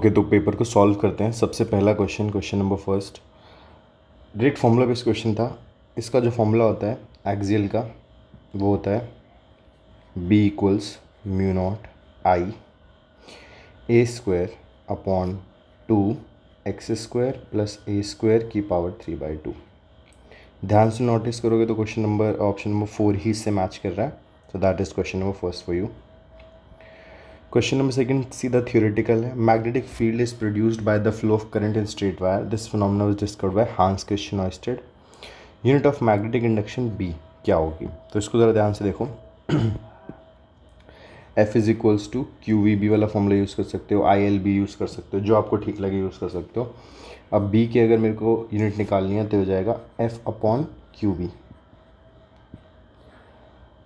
Okay, तो paper को solve करते हैं। सबसे पहला question, question number first, direct formula based question था। इसका जो फॉर्मूला होता है एक्सियल का, वो होता है b equals mu naught I a square upon 2x² plus a square की पावर 3/2। ध्यान से नोटिस करोगे तो क्वेश्चन नंबर ऑप्शन नंबर 4 ही इससे मैच कर रहा है। So that is question number first for you. Question number second सीधा थियोरेटिकल है। Magnetic field is produced by the flow of current in straight wire. This phenomena was discovered by Hans Christian Oersted. Unit of magnetic induction B क्या होगी? तो इसको ज़रा ध्यान से देखो। F is equals to Q V, B वाला formula use कर सकते हो, ILB यूज़ कर सकते हो, जो आपको ठीक लगे यूज़ कर सकते हो। अब B की अगर मेरे को यूनिट निकालनी है तो हो जाएगा F अपॉन क्यू वी।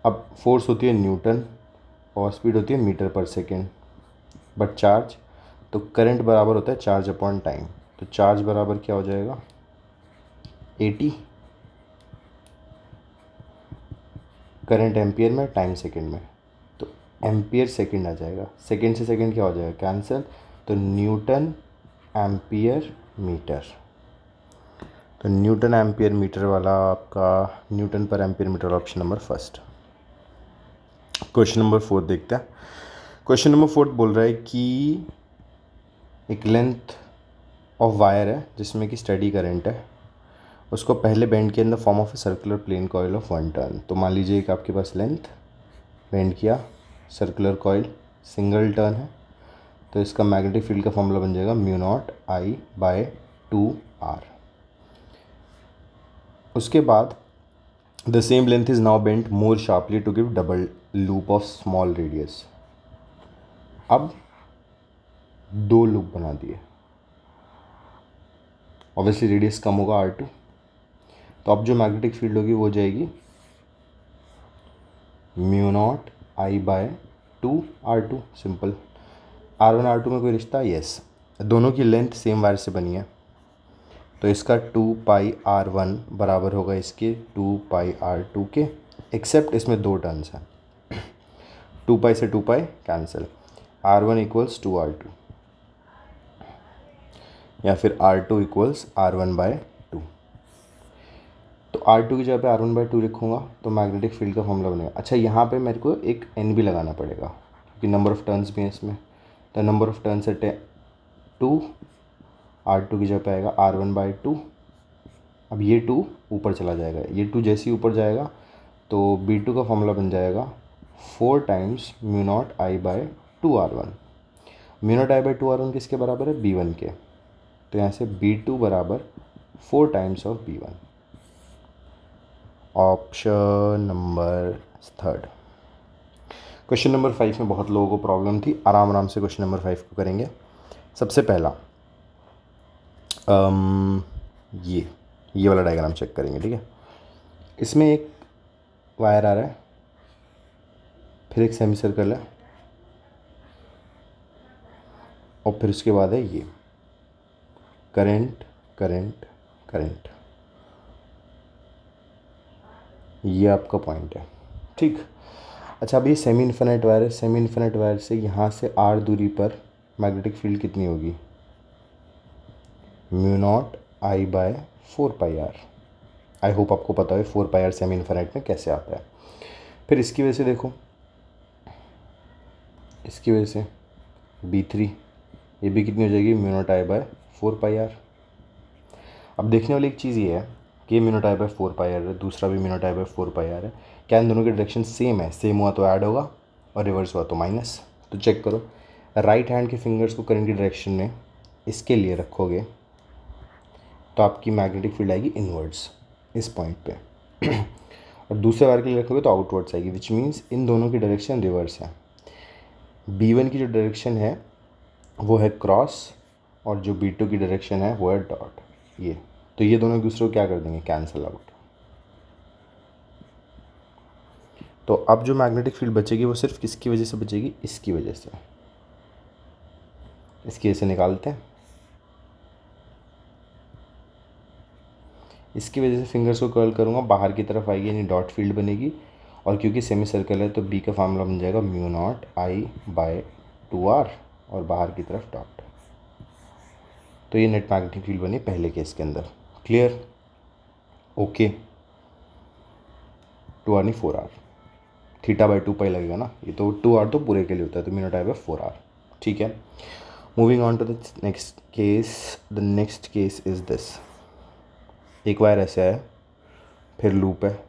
अब फोर्स होती है न्यूटन और स्पीड होती है मीटर पर सेकेंड, बट चार्ज, तो करंट बराबर होता है चार्ज अपॉन टाइम। तो चार्ज बराबर क्या हो जाएगा 80, करंट एम्पियर में, टाइम सेकेंड में, तो एम्पियर सेकेंड आ जाएगा। सेकेंड से सेकेंड क्या हो जाएगा कैंसिल, तो न्यूटन एम्पियर मीटर। तो न्यूटन एम्पियर मीटर वाला आपका न्यूटन पर ampere metre option number first. Question number 4 देखते हैं। क्वेश्चन नंबर 4 बोल रहा है कि एक लेंथ ऑफ वायर है जिसमें कि स्टडी करंट है, उसको पहले बेंड किया in the form of a circular plane coil of 1 turn. तो मान लीजिए कि आपके पास लेंथ बेंड किया, सर्कुलर कॉइल, सिंगल टर्न है, तो इसका मैग्नेटिक फील्ड का फॉर्मूला बन जाएगा mu naught I by 2r। उसके बाद the same length is now bent more sharply to give double loop of small radius. अब 2 लूप बना दिए, ऑब्वियसली रेडियस कम होगा R2, तो अब जो मैग्नेटिक फील्ड होगी वो जाएगी mu naught I by 2r2। Simple. R1 R2 में कोई रिश्ता? यस। दोनों की लेंथ सेम वायर से बनी है, तो इसका 2πr1 बराबर होगा इसके 2πr2 के, एक्सेप्ट इसमें 2 टर्न्स हैं, 2π से 2π कैंसिल, R1 इक्वल्स 2r2 या फिर R2 इक्वल्स R1 बाय 2। तो R2 की जगह पे R1 बाय 2 लिखूँगा तो मैग्नेटिक फील्ड का फॉर्मूला बनेगा। अच्छा, यहाँ पे मेरे को एक n भी लगाना पड़ेगा क्योंकि नंबर ऑफ टर्न्स भी हैं इसमें। तो नंबर ऑफ टर्न्स है 2, R2 की जगह पे आएगा R1 बाय 2। अब ये 2 ऊपर चला जाएगा, ये 2 जैसे ही ऊपर जाएगा तो B2 का फॉर्मूला बन जाएगा 4 times mu naught I bye 2r1। Mu naught I bye 2r1 किसके बराबर है? B1 के। तो यहाँ से B2 बराबर 4 times of B1। Option number 3। Question number 5 में बहुत लोगों को प्रॉब्लम थी, आराम आराम से क्वेश्चन नंबर 5 को करेंगे। सबसे पहला ये वाला डायग्राम चेक करेंगे, ठीक है। इसमें एक वायर आ रहा है, फिर एक सेमी सर्कल है, और फिर उसके बाद है ये करंट करंट करंट। ये आपका पॉइंट है, ठीक। अच्छा, अभी सेमी इन्फिनिट वायर है, सेमी इन्फिनिट वायर से यहाँ से r दूरी पर मैग्नेटिक फील्ड कितनी होगी? Mu naught I by 4πr। I hope आपको पता है 4πr सेमी इन्फिनिट में कैसे आता है। फिर इसकी वजह से देखो, इसकी वजह से B3, ये भी कितनी हो जाएगी? Mu naught I by 4πr। अब देखने वाली एक चीज़ ये है कि mu naught I by 4πr है, दूसरा भी mu naught I by 4πr है। क्या इन दोनों की डायरेक्शन सेम है? सेम हुआ तो ऐड होगा और रिवर्स हुआ तो माइनस। तो चेक करो, राइट हैंड के फिंगर्स को करंट की डायरेक्शन में इसके लिए रखोगे तो आपकी मैग्नेटिक फील्ड आएगी इनवर्ड्स इस पॉइंट पे, और दूसरे वायर के लिए रखोगे तो आउटवर्ड्स आएगी, विच मीन्स इन दोनों की डायरेक्शन रिवर्स है। B1 की जो डायरेक्शन है वो है क्रॉस, और जो B2 की डायरेक्शन है वो है डॉट। ये तो ये दोनों एक दूसरे को क्या कर देंगे? Cancel out. तो अब जो मैग्नेटिक फील्ड बचेगी वो सिर्फ किसकी वजह से बचेगी? इसकी वजह से। इसकी वजह से निकालते हैं, इसकी वजह से फिंगर्स को कर्ल करूँगा, बाहर की तरफ आएगी यानी डॉट फील्ड बनेगी, और क्योंकि सेमी सर्कल है तो B का फार्मूला बन जाएगा mu naught I by 2r और बाहर की तरफ डॉट। तो ये नेट मैग्नेटिक फील्ड बनी पहले केस के अंदर। क्लियर? ओके। 2r नहीं 4r, थीटा बाई 2 पाई लगेगा ना, ये तो 2r तो पूरे के लिए होता है, तो mu naught I by 4r। ठीक है, moving on to the next case. The next case is this. एक वायर ऐसे है, फिर लूप है,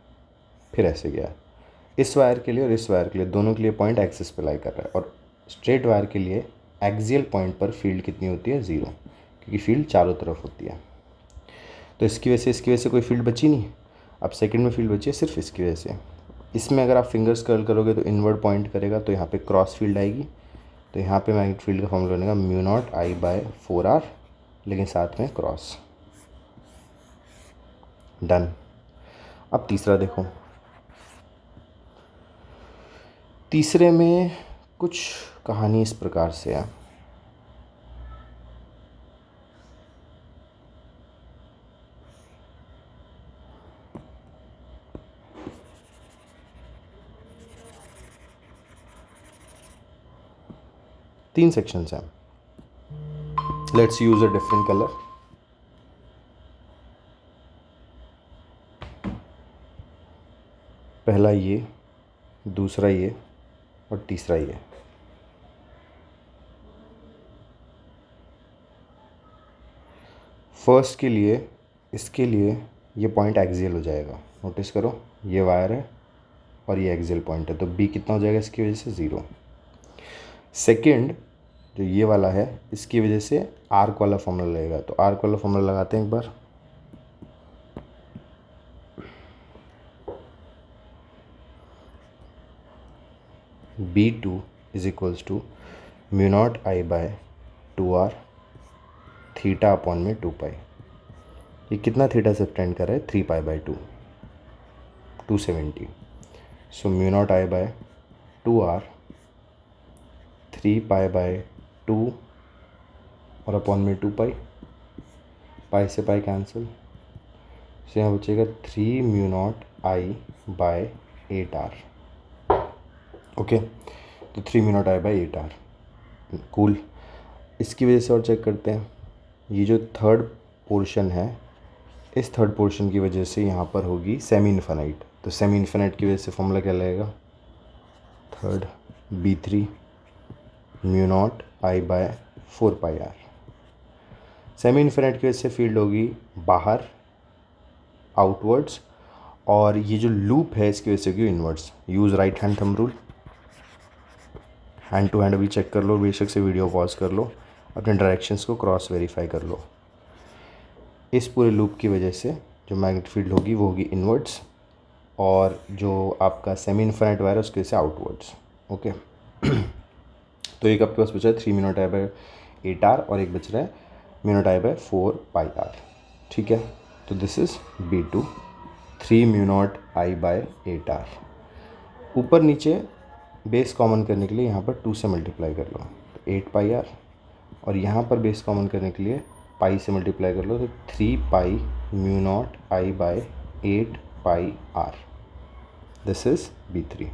फिर ऐसे गया है। इस वायर के लिए और इस वायर के लिए, दोनों के लिए पॉइंट एक्सिस पे लाई कर रहा है, और स्ट्रेट वायर के लिए एक्सियल पॉइंट पर फील्ड कितनी होती है? 0, क्योंकि फील्ड चारों तरफ होती है। तो इसकी वजह से कोई फील्ड बची नहीं। अब सेकंड में फील्ड बची है सिर्फ इसकी वजह से। इसमें अगर आप फिंगर्स कर्ल करोगे तो इनवर्ड पॉइंट करेगा, तो यहाँ पे क्रॉस फील्ड आएगी। तो यहाँ पे मैग्नेटिक फील्ड का फॉर्मूला बनेगा mu naught I by 4r, लेकिन साथ में क्रॉस। डन। अब तीसरा देखो। तीसरे में कुछ कहानी इस प्रकार से है। तीन सेक्शंस हैं। Let's use a different colour. पहला ये, दूसरा ये, और तीसरा ये। फर्स्ट के लिए, इसके लिए ये पॉइंट एक्सियल हो जाएगा। नोटिस करो, ये वायर है और ये एक्सियल पॉइंट है, तो बी कितना हो जाएगा इसकी वजह से? 0। सेकंड जो ये वाला है, इसकी वजह से आर्क वाला फॉर्मूला लगेगा, तो आर्क वाला फॉर्मूला लगाते हैं एक बार। B2 is equals to mu naught I by 2r theta upon में 2 पाई। ये कितना थीटा से स्टैंड कर रहा है? 3 pi by 2, 270। So mu naught I by 2r 3 pi by 2 और अपॉन में 2 पाई, पाई से पाई कैंसिल। सो यहाँ बचेगा 3 mu naught I by 8r। Okay, तो 3 mu naught I by 8r। Cool. इसकी वजह से और चेक करते हैं। ये जो थर्ड पोर्शन है, इस थर्ड पोर्शन की वजह से यहाँ पर होगी सेमी इन्फिनाइट। तो सेमी इन्फिनाइट की वजह से फॉर्मूला क्या लगेगा? Third B3 mu naught I by 4 pi r। Semi infinite की वजह से फील्ड होगी बाहर, आउटवर्ड्स, और ये जो लूप है इसकी वजह से होगी inwards. Use right hand thumb rule. Hand to hand अभी चेक कर लो, बेशक से वीडियो पॉज कर लो, अपने डायरेक्शंस को क्रॉस वेरीफाई कर लो। इस पूरे लूप की वजह से जो मैग्नेटिक फील्ड होगी वो होगी इनवर्ड्स, और जो आपका सेमी इन्फिनाइट वायर है उसके से आउटवर्ड्स। ओके, तो एक आपके पास बचा है 3 mu naught I by 8r, और एक बच रहा है mu naught I by 4 pi r। ठीक है, तो this is B2 3 mu naught I by 8r। ऊपर नीचे बेस कॉमन करने के लिए यहाँ पर 2 से मल्टीप्लाई कर लो, तो 8 पाई r, और यहाँ पर बेस कॉमन करने के लिए पाई से मल्टीप्लाई कर लो, तो 3 pi mu naught I by 8 pi r। This is B3।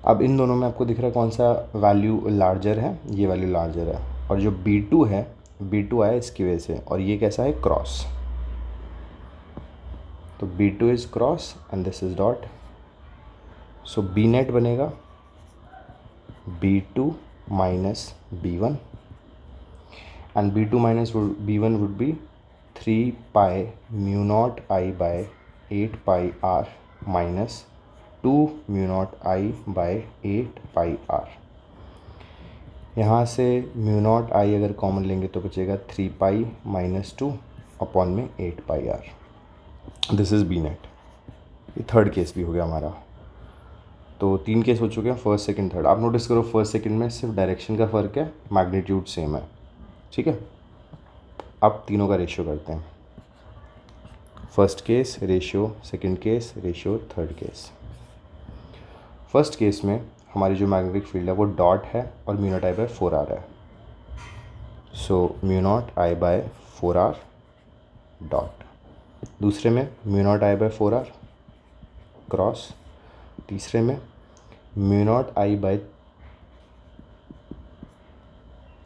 अब इन दोनों में आपको दिख रहा है कौन सा वैल्यू लार्जर है? ये वैल्यू लार्जर है, और जो B2 है, B2 आया इसकी वजह से, और ये कैसा है? क्रॉस। तो B2 is cross and this is dot. So B net बनेगा B2 minus B1, and B2 minus B1 would be 3 pi mu naught I by 8 pi r minus 2 mu naught I by 8 pi r। यहाँ से mu naught आई अगर common लेंगे तो बचेगा 3 pi minus 2 upon में 8 pi R. This is B net. ये third case भी हो गया हमारा। तो 3 केस हो चुके हैं, फर्स्ट सेकंड थर्ड। आप नोटिस करो फर्स्ट सेकंड में सिर्फ डायरेक्शन का फ़र्क है, मैग्नीट्यूड सेम है। ठीक है, अब तीनों का रेशियो करते हैं। First case ratio, second case ratio, third case. First case में हमारी जो मैग्नेटिक फील्ड है वो डॉट है और mu naught I by 4r है। सो mu naught I by 4r dot. दूसरे में mu naught I by 4r cross. तीसरे में mu naught I by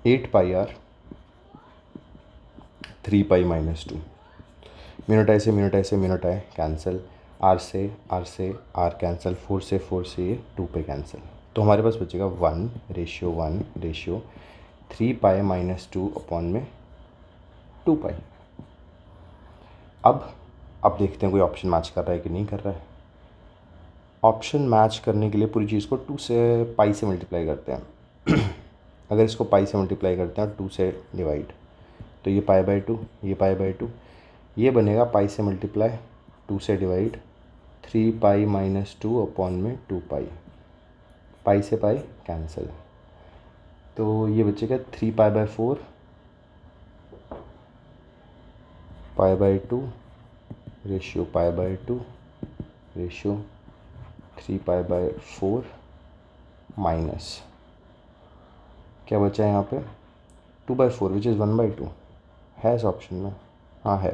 8 pi r 3 पाई-2। म्यूनट आई से म्यूनट आई से म्यूनट आई कैंसिल, आर से आर कैंसिल, 4 से ये 2 पे कैंसिल। तो हमारे पास बचेगा 1:1 3 पाई-2 अपॉन में 2 पाई। अब देखते हैं कोई ऑप्शन मैच कर रहा है कि नहीं कर रहा है। ऑप्शन मैच करने के लिए पूरी चीज़ को 2 से पाई से मल्टीप्लाई करते हैं। अगर इसको पाई से मल्टीप्लाई करते हैं और 2 से डिवाइड, तो ये पाई/2, ये पाई/2, ये बनेगा पाई से मल्टीप्लाई 2 से डिवाइड 3 पाई-2 अपॉन में 2 पाई, पाई से पाई कैंसिल। तो ये बचेगा 3 पाई/4 पाई/2 रेशियो पाई/2 रेशियो 3 पाई/4 माइनस क्या बचा है यहाँ पे 2/4 विच इज़ 1/2 है इस ऑप्शन में। हाँ है,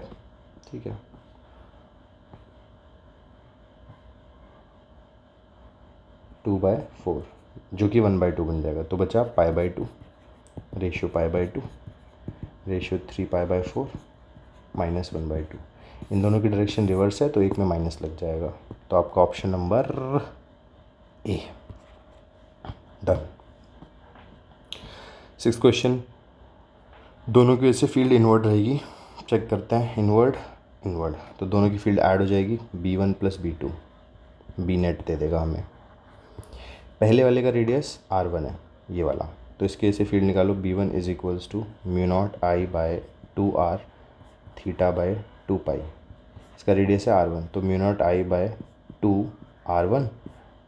ठीक है। टू बाय फोर जो कि 1/2 बन जाएगा। तो बचा पाई/2 रेशियो पाई/2 रेशियो 3 पाई/4 माइनस 1/2। इन दोनों की डायरेक्शन रिवर्स है तो एक में माइनस लग जाएगा। तो आपका option number A done. 6th question, दोनों की वजह से फील्ड इनवर्ड रहेगी। चेक करते हैं इनवर्ड तो दोनों की फील्ड ऐड हो जाएगी B1 + B2, बी नेट दे देगा हमें। पहले वाले का रेडियस R1 है ये वाला, तो इसके से फील्ड निकालो B1 = μ0I/2R θ/2 पाई। इसका रेडियस है R1 तो μ0I/2R1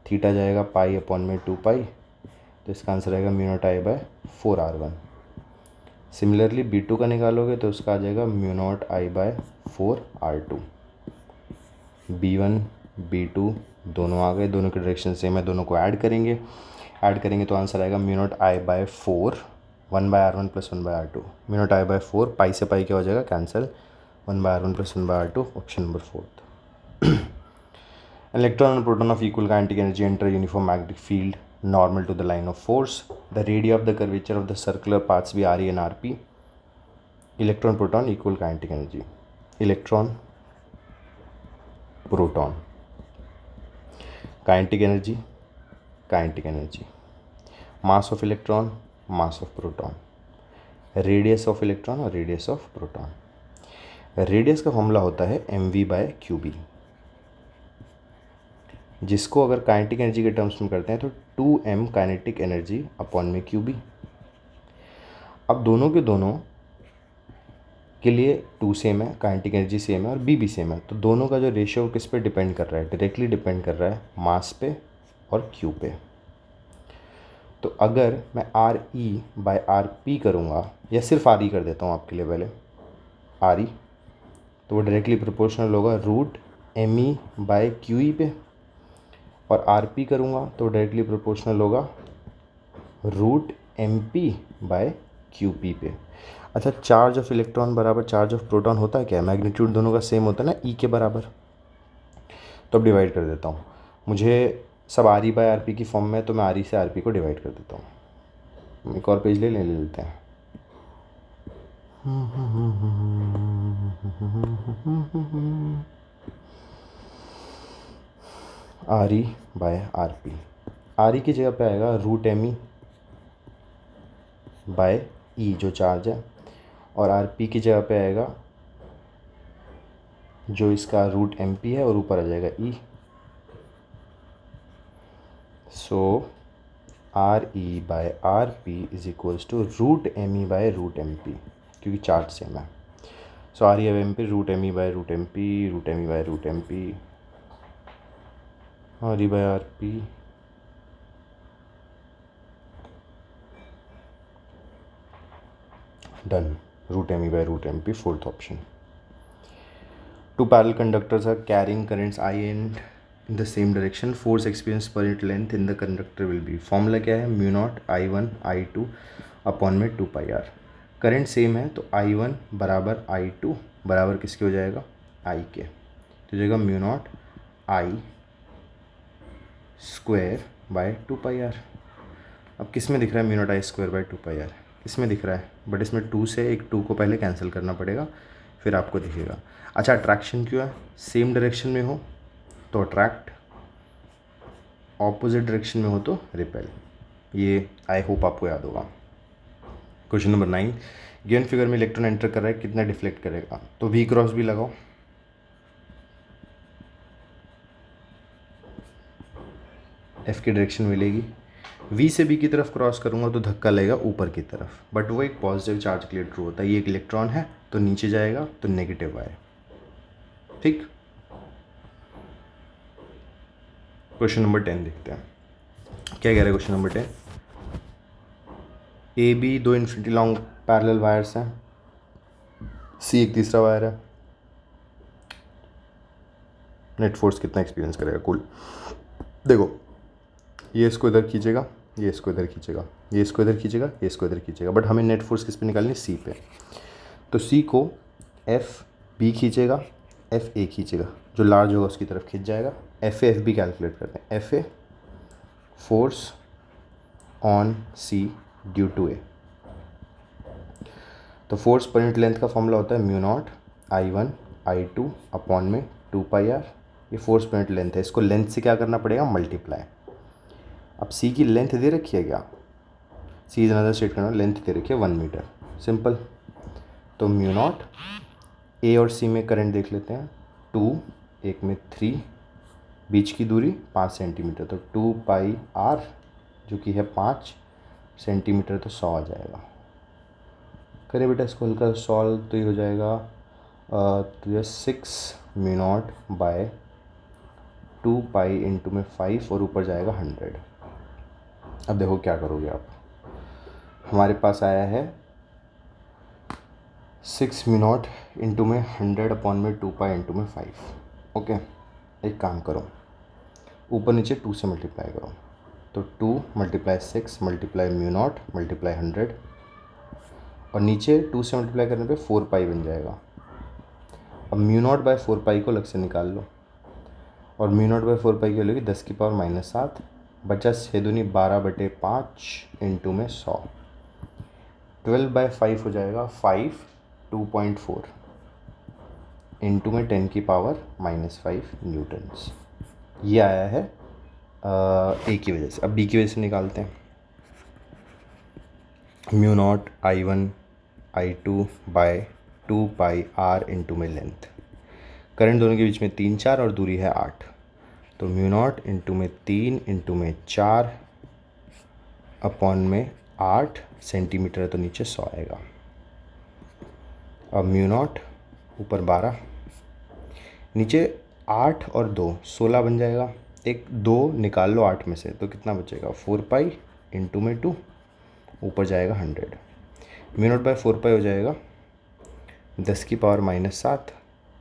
थीटा जाएगा पाई/2 पाई, तो इसका आंसर आएगा μ0I/4R1। सिमिलरली B2 का निकालोगे तो उसका आ जाएगा μ0I/4R2। B1 B2 दोनों आ गए, दोनों की डायरेक्शन सेम है, दोनों को ऐड करेंगे तो आंसर आएगा μ0I/4 1/R1 + 1/R2। μ0I/4 पाई से पाई क्या हो जाएगा cancel, 1/R1 + 1/R2, option number 4th। Electron and proton of equal kinetic energy enter uniform magnetic field normal to the line of force. The radii of the curvature of the circular paths be RE and RP. Electron proton equal kinetic energy. Electron proton kinetic energy, mass of electron, mass of proton, radius of electron और radius of proton। Radius का formula होता है mv/qb, जिसको अगर kinetic energy के terms में करते हैं तो 2m काइनेटिक एनर्जी अपॉन में qb। अब दोनों के लिए 2 सेम है, काइनेटिक एनर्जी सेम है और b भी सेम है, तो दोनों का जो रेशियो किस पे डिपेंड कर रहा है, डायरेक्टली डिपेंड कर रहा है मास पे और q पे। तो अगर मैं RE/RP करूँगा या सिर्फ RE कर देता हूँ आपके लिए पहले RE, तो वो डायरेक्टली प्रोपोर्शनल होगा √me/QE पे, और RP करूँगा तो डायरेक्टली प्रोपोर्शनल होगा √MP/QP पे। अच्छा, चार्ज ऑफ इलेक्ट्रॉन बराबर चार्ज ऑफ प्रोटॉन होता है क्या? मैग्नीट्यूड दोनों का सेम होता है ना, E के बराबर। तो अब डिवाइड कर देता हूँ, मुझे सब RE/RP की फॉर्म में, तो मैं RE से RP को डिवाइड कर देता हूँ। एक और पेज ले लेते हैं। RE/RP, RE की जगह पे आएगा √me/E जो चार्ज है, और RP की जगह पे आएगा जो इसका √MP है और ऊपर आ जाएगा E। सो RE/RP = √me/√MP, क्योंकि चार्ज सेम है। सो RE/MP √me/√MP √me/√MP RE/RP done, √me/√MP, 4th option. Two parallel conductors are carrying currents I and in the same direction. Force experienced per unit length in the conductor will be. Formula क्या है, μ0I1/I2 upon में 2 पाई r। Current same है तो I1 बराबर I2 बराबर किसके हो जाएगा, I के। तो जाएगा μ0I² / 2 पाई r। अब किस में दिख रहा है μ0I² / 2 पाई r, इसमें दिख रहा है, बट इसमें 2 से एक 2 को पहले कैंसिल करना पड़ेगा, फिर आपको दिखेगा। अच्छा, अट्रैक्शन क्यों है? सेम डायरेक्शन में हो तो अट्रैक्ट, ऑपोजिट डायरेक्शन में हो तो रिपेल। ये आई होप आपको याद होगा। क्वेश्चन नंबर 9, गिवन फिगर में इलेक्ट्रॉन एंटर कर रहा है, कितना डिफ्लेक्ट करेगा? तो वी क्रॉस भी लगाओ, एफ की डायरेक्शन मिलेगी। वी से बी की तरफ क्रॉस करूँगा तो धक्का लगेगा ऊपर की तरफ, बट वो एक पॉजिटिव चार्ज के लिए ट्रू होता है। ये एक इलेक्ट्रॉन है तो नीचे जाएगा तो नेगेटिव आए। ठीक, क्वेश्चन नंबर 10 देखते हैं क्या कह रहा है। क्वेश्चन नंबर 10, ए बी दो इन्फिनिटी लॉन्ग पैरेलल वायर्स हैं, सी एक तीसरा वायर है। नेट फोर्स कितना एक्सपीरियंस करेगा कुल? देखो, ये इसको इधर खींचेगा, ये इसको इधर खींचेगा, ये इसको इधर खींचेगा, ये इसको इधर खींचेगा, बट हमें नेट फोर्स किस पे निकालनी है? सी पे। तो सी को एफ बी खींचेगा, एफ ए खींचेगा, जो लार्ज होगा उसकी तरफ खींच जाएगा। F A F B calculate करते हैं। F A force on C due to A. तो फोर्स पर यूनिट लेंथ का फॉर्मूला होता है mu naught I1 I2 upon में 2πr। ये फोर्स पर यूनिट लेंथ है, इसको लेंथ से क्या करना पड़ेगा? मल्टीप्लाई। अब सी की लेंथ दे रखी है क्या? सी इज अनदर स्टेट करना, लेंथ दे रखी है 1 मीटर, सिंपल। तो म्यू नॉट, ए और सी में करंट देख लेते हैं, 2 एक में 3, बीच की दूरी 5 सेंटीमीटर, तो 2πr जो कि है 5 सेंटीमीटर, तो 100 आ जाएगा। करें बेटा इसको हल्का सॉल्व, तो ये हो जाएगा तो ये 6 म्यू नॉट बाय 2π इंटू में 5 और ऊपर जाएगा 100। अब देखो क्या करोगे आप। हमारे पास आया है 6 म्यू नॉट इंटू में 100 अपॉन में 2π इंटू में 5। ओके, एक काम करो, ऊपर नीचे 2 से मल्टीप्लाई करो, तो 2 multiply 6 multiply mu naught multiply 100, और नीचे 2 से मल्टीप्लाई करने पे 4π बन जाएगा। अब म्यू नॉट बाय 4π को अलग से निकाल लो, और म्यू नॉट बाय 4π की होगी 10 की पावर -7, बचा 6 दूनी 12/5 इंटू में 100, 12/5 हो जाएगा 5 2.4 इंटू में 10 की पावर -5 न्यूटन्स। ये आया है ए की वजह से। अब बी की वजह से निकालते हैं। Mu naught I1 I2 by 2πr into में लेंथ, करंट दोनों के बीच में 3 4 और दूरी है 8, तो म्यू नॉट इंटू में 3 इंटू में 4 अपॉन में 8 सेंटीमीटर है, तो नीचे 100 आएगा। अब म्यू नॉट ऊपर 12, नीचे 8 और 2 16 बन जाएगा, एक 2 निकाल लो 8 में से, तो कितना बचेगा? 4π इंटू में 2, ऊपर जाएगा 100। म्यू नॉट बाय 4π हो जाएगा 10 की पावर -7,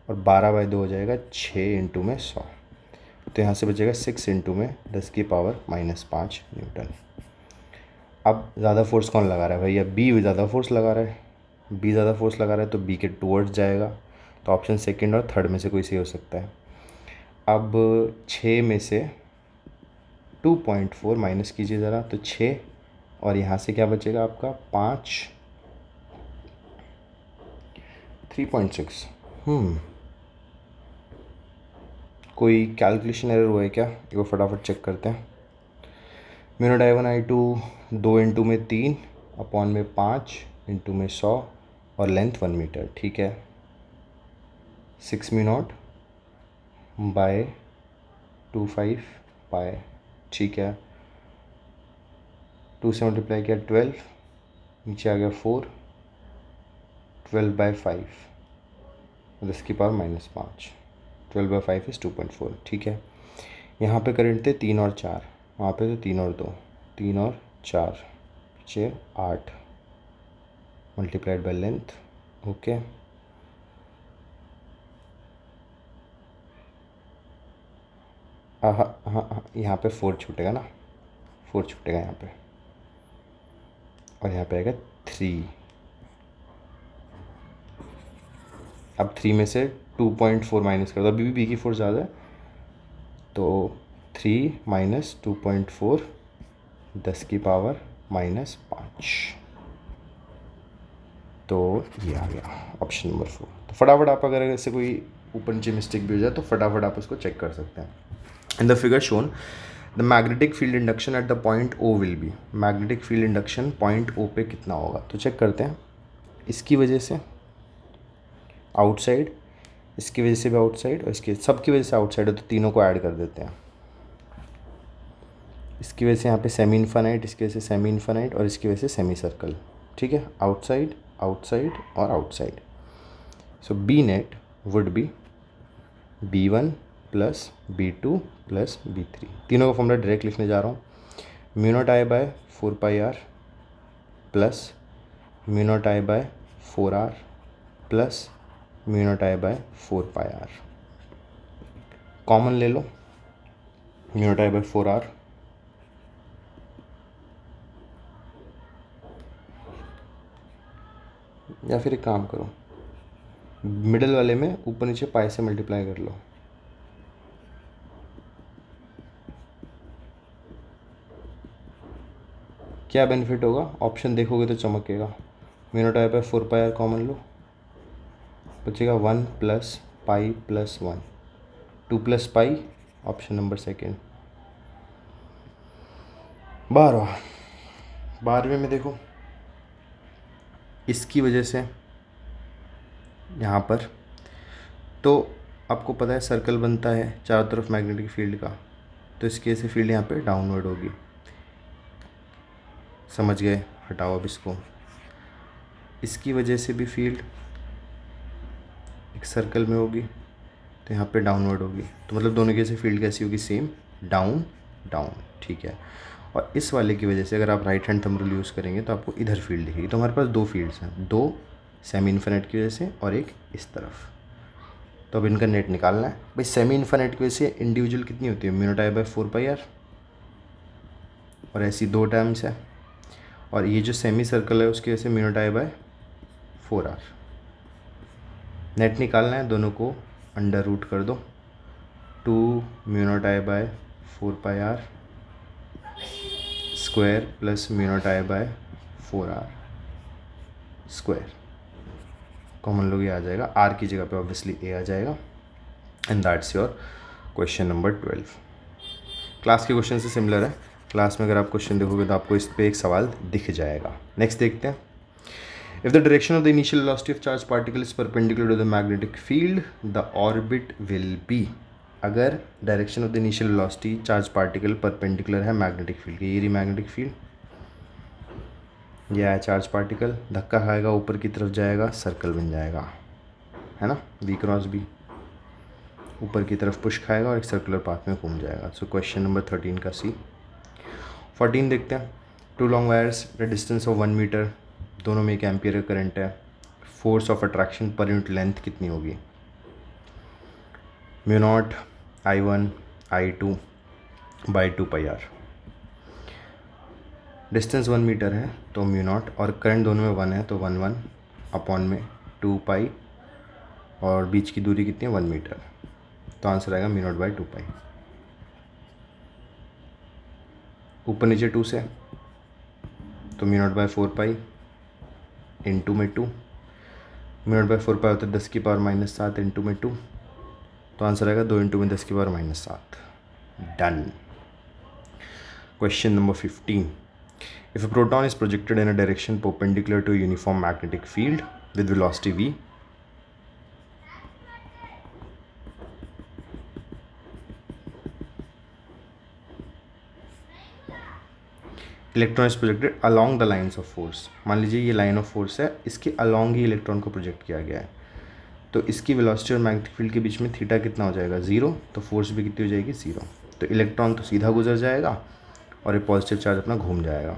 और 12/2 हो जाएगा 6 इंटू में 100, तो यहाँ से बचेगा 6 इंटू में 10 की पावर -5 न्यूटन। अब ज़्यादा फोर्स कौन लगा रहा है भैया? बी ज़्यादा फोर्स लगा रहा है। बी ज़्यादा फोर्स लगा रहा है तो बी के टूवर्ड्स जाएगा, तो ऑप्शन सेकंड और थर्ड में से कोई सही हो सकता है। अब 6 में से 2.4 माइनस कीजिए ज़रा, तो 6, और यहाँ से क्या बचेगा आपका? 5 3.6। कोई कैलकुलेशन एरर हुआ है क्या? एक बार फटाफट चेक करते हैं। Mu naught I1 I2 2 into में 3 अपॉन में 5 इंटू में 100, और लेंथ 1 मीटर, ठीक है। 6 म्यू नॉट बाय 25 पाए, ठीक है। 2 से मल्टीप्लाई किया 12, नीचे आ गया 4, 12/5, 10 की पावर -5, 12/5 इज़ 2.4, ठीक है। यहाँ पे करंट थे 3 और 4, वहाँ पे तो 3 और 2, 3 और 4 पीछे 8 मल्टीप्लाइड बाय लेंथ, ओके। हाँ, यहाँ पे 4 छूटेगा ना, 4 छूटेगा यहाँ पे, और यहाँ पे आएगा 3। अब 3 में से 2.4 माइनस कर दो, अभी भी बी की फोर्स ज़्यादा है, तो 3 - 2.4 10 की पावर -5। तो ये आ गया ऑप्शन नंबर 4। तो फटाफट आप अगर ऐसे कोई ऊपर नीचे मिस्टेक भी हो जाए तो फटाफट आप उसको चेक कर सकते हैं। In the figure shown the magnetic field induction at the point O will be, magnetic field induction point O पे कितना होगा। तो चेक करते हैं, इसकी वजह से आउटसाइड, इसकी वजह से भी आउटसाइड और इसकी सबकी वजह से आउटसाइड है, तो तीनों को ऐड कर देते हैं। इसकी वजह से यहाँ पे सेमी इन्फानाइट, इसकी वजह से सेमी इन्फानाइट और इसकी वजह से सेमी सर्कल, ठीक है, आउटसाइड आउटसाइड और outside. So B net would be B1 plus B2 plus B3, तीनों का फॉर्मूला डायरेक्ट लिखने जा रहा हूँ। Mu naught I by 4πr plus mu naught I by 4r plus mu naught I by 4πr, common ले लो, mu naught I by 4r या फिर एक काम करो, मिडिल वाले में ऊपर नीचे पाई से मल्टीप्लाई कर लो। क्या बेनिफिट होगा, ऑप्शन देखोगे तो चमकेगा। Mu naught I by 4πr common लो, बचेगा 1 plus pi plus 1, 2 plus pi, option number second. 12वें में देखो, इसकी वजह से यहाँ पर तो आपको पता है सर्कल बनता है चारों तरफ मैग्नेटिक फील्ड का, तो इसकी वजह से फील्ड यहाँ पे डाउनवर्ड होगी, समझ गए, हटाओ अब इसको। इसकी वजह से भी फील्ड एक सर्कल में होगी, तो यहाँ पे डाउनवर्ड होगी, तो मतलब दोनों की वजह से फील्ड कैसी होगी, सेम, डाउन डाउन, ठीक है। और इस वाले की वजह से अगर आप right hand thumb rule use करेंगे तो आपको इधर फील्ड दिखेगी। तो हमारे पास दो फील्ड्स हैं, दो सेमी इन्फिनिट की वजह से और एक इस तरफ। तो अब इनका नेट निकालना है भाई। सेमी इन्फिनिट की वजह से इंडिविजुअल कितनी होती है, mu naught I by 4πr, और ऐसी दो टर्म्स है, और ये जो सेमी सर्कल है उसकी वजह से mu naught I by 4r। Net निकालना है, दोनों को अंडर रूट कर दो, 2 mu naught I by 4πr square plus mu naught I by 4r square, common लोग ये आ जाएगा, आर की जगह पे ऑब्वियसली ए आ जाएगा। And that's your question number 12। Class के क्वेश्चन से सिमिलर है, क्लास में अगर आप क्वेश्चन देखोगे तो आपको इस पे एक सवाल दिख जाएगा। नेक्स्ट देखते हैं, if the direction of the initial velocity of charge particle is perpendicular to the magnetic field the orbit will be. अगर direction of the initial velocity charge particle perpendicular है मैग्नेटिक फील्ड के, ये रही magnetic field, यह है charge particle, धक्का खाएगा ऊपर की तरफ जाएगा, सर्कल बन जाएगा, है ना, बी क्रॉस बी, ऊपर की तरफ पुश खाएगा और एक सर्कुलर पाथ में घूम जाएगा। सो क्वेश्चन नंबर 13 का सी। 14 देखते हैं, two long wires the distance of 1 metre, दोनों में 1 एम्पियर का करंट है, force of attraction per unit length कितनी होगी, mu naught I1 I2 by 2πr। Distance 1 metre है तो म्यू नॉट, और करंट दोनों में 1 है तो 1 अपॉन में 2 पाई, और बीच की दूरी कितनी है 1 मीटर, तो आंसर आएगा म्यू नॉट बाई 2 पाई। ऊपर नीचे 2 से तो mu naught by 4 pi into में 2, म्यू नॉट बाई 4 पाई होता है 10 की पावर -7 इंटू में 2, तो आंसर आएगा 2 इंटू में 10 की power -7। Done. Question number 15, if a proton is projected in a direction perpendicular to a uniform magnetic field with velocity v, electron is projected along the lines of force. मान लीजिए ये line of force है, इसके along ही electron को project किया गया है, तो इसकी वेलोसिटी और मैग्नेटिक फील्ड के बीच में थीटा कितना हो जाएगा 0, तो फोर्स भी कितनी हो जाएगी 0, तो इलेक्ट्रॉन तो सीधा गुजर जाएगा और ये पॉजिटिव चार्ज अपना घूम जाएगा।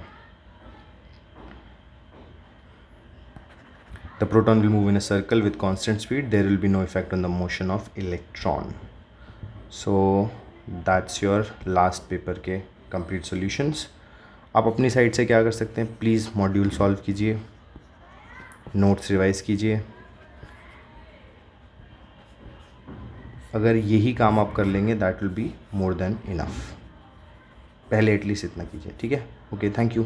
The proton will move in a circle with constant speed. There will be no effect on the motion of electron. So that's your last paper के complete solutions. आप अपनी साइड से क्या कर सकते हैं, प्लीज़ मॉड्यूल सॉल्व कीजिए, notes revise कीजिए। अगर यही काम आप कर लेंगे that will be more than enough. पहले एटलीस्ट इतना कीजिए, ठीक है। Okay, thank you.